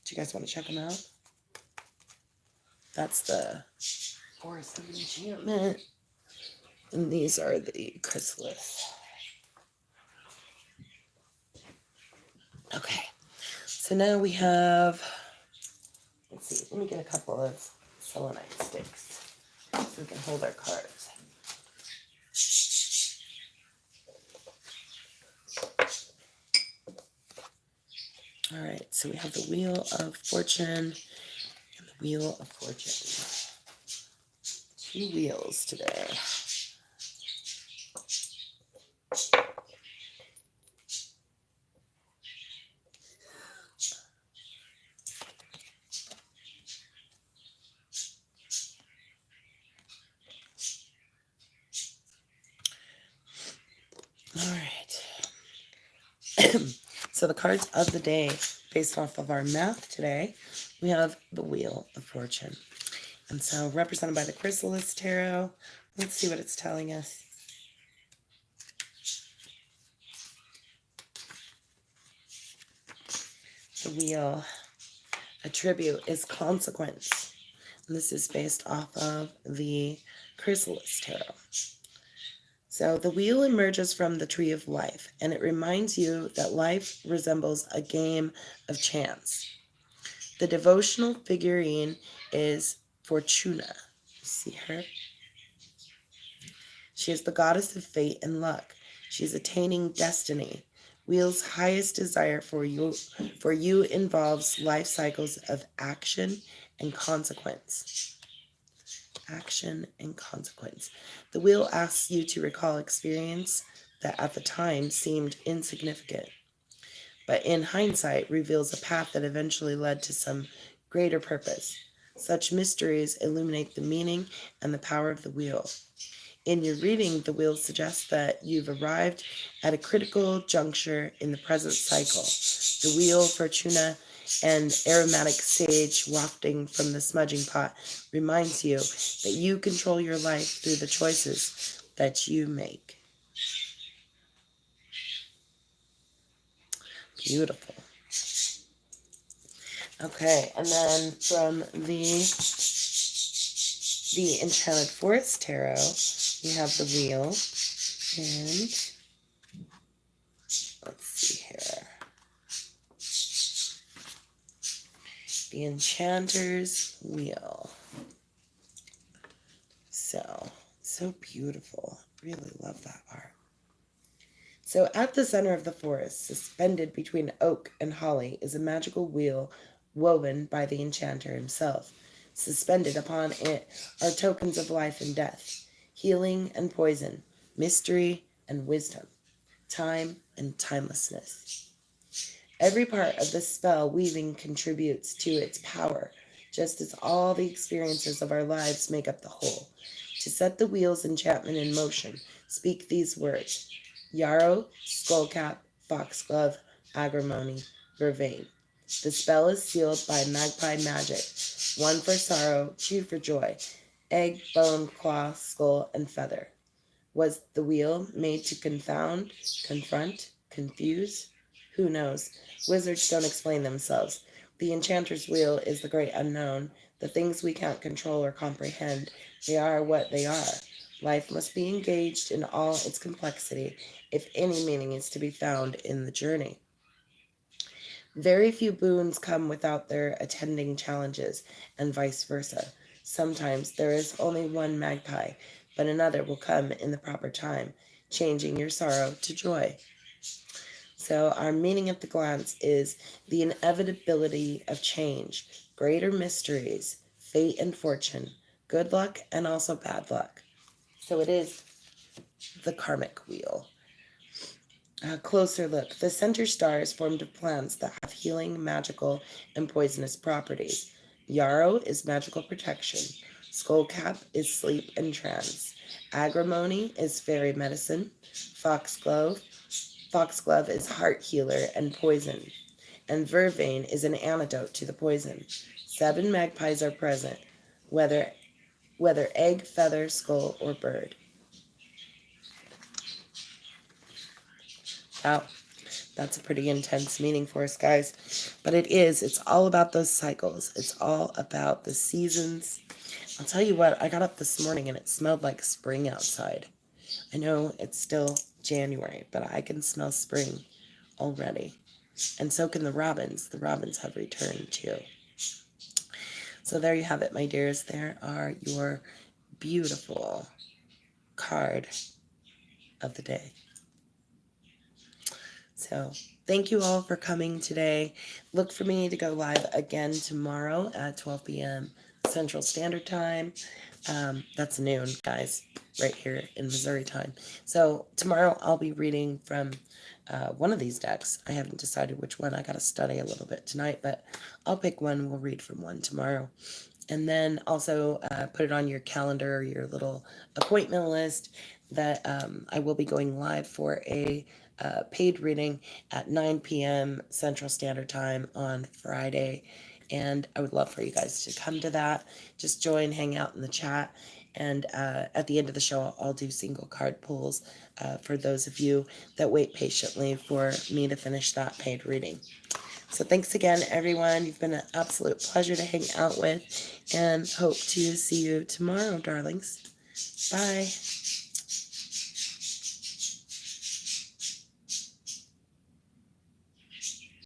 Do you guys want to check them out? That's the Forest of Enchantment. And these are the Chrysalis. Okay. So now we have, let's see, let me get a couple of selenite sticks so we can hold our cards. All right, so we have the Wheel of Fortune and the Wheel of Fortune. 2 wheels today. All right. So the cards of the day, based off of our math today, we have the Wheel of Fortune. And so represented by the Chrysalis Tarot, let's see what it's telling us. The wheel, attribute is consequence. And this is based off of the Chrysalis Tarot. So the wheel emerges from the tree of life, and it reminds you that life resembles a game of chance. The devotional figurine is Fortuna. You see her? She is the goddess of fate and luck. She is attaining destiny. Wheel's highest desire for you involves life cycles of action and consequence. Action and consequence. The wheel asks you to recall experience that at the time seemed insignificant, but in hindsight reveals a path that eventually led to some greater purpose. Such mysteries illuminate the meaning and the power of the wheel. In your reading, the wheel suggests that you've arrived at a critical juncture in the present cycle. The wheel, Fortuna, and aromatic sage wafting from the smudging pot reminds you that you control your life through the choices that you make. Beautiful. Okay, and then from the Enchanted Forest Tarot, we have the wheel, and let's see here. The Enchanter's Wheel. So beautiful. Really love that art. So at the center of the forest, suspended between oak and holly, is a magical wheel woven by the enchanter himself. Suspended upon it are tokens of life and death, healing and poison, mystery and wisdom, time and timelessness. Every part of the spell weaving contributes to its power, just as all the experiences of our lives make up the whole. To set the wheel's enchantment in motion, speak these words: yarrow, skullcap, foxglove, agrimony, vervain. The spell is sealed by magpie magic. 1 for sorrow, 2 for joy. Egg, bone, claw, skull, and feather. Was the wheel made to confound, confront, confuse? Who knows? Wizards don't explain themselves. The enchanter's wheel is the great unknown. The things we can't control or comprehend. They are what they are. Life must be engaged in all its complexity if any meaning is to be found in the journey. Very few boons come without their attending challenges, and vice versa. Sometimes there is only one magpie, but another will come in the proper time, changing your sorrow to joy. So our meaning at the glance is the inevitability of change, greater mysteries, fate and fortune, good luck and also bad luck. So it is the karmic wheel. A closer look. The center star is formed of plants that have healing, magical, and poisonous properties. Yarrow is magical protection. Skullcap is sleep and trance. Agrimony is fairy medicine. Foxglove is heart healer and poison. And vervain is an antidote to the poison. 7 magpies are present, whether egg, feather, skull, or bird. Wow. That's a pretty intense meaning for us, guys. But it's all about those cycles. It's all about the seasons. I'll tell you what, I got up this morning and it smelled like spring outside. I know it's still January, but I can smell spring already. And so can the robins. The robins have returned too. So there you have it, my dears. There are your beautiful card of the day. So thank you all for coming today. Look for me to go live again tomorrow at 12 p.m. Central Standard Time. That's noon, guys, right here in Missouri time. So tomorrow I'll be reading from one of these decks. I haven't decided which one. I got to study a little bit tonight, but I'll pick one. We'll read from one tomorrow. And then also put it on your calendar, your little appointment list, that I will be going live for a paid reading at 9 p.m. Central Standard Time on Friday. And I would love for you guys to come to that. Just join, hang out in the chat. And at the end of the show, I'll do single card pulls for those of you that wait patiently for me to finish that paid reading. So thanks again, everyone. You've been an absolute pleasure to hang out with, and hope to see you tomorrow, darlings. Bye.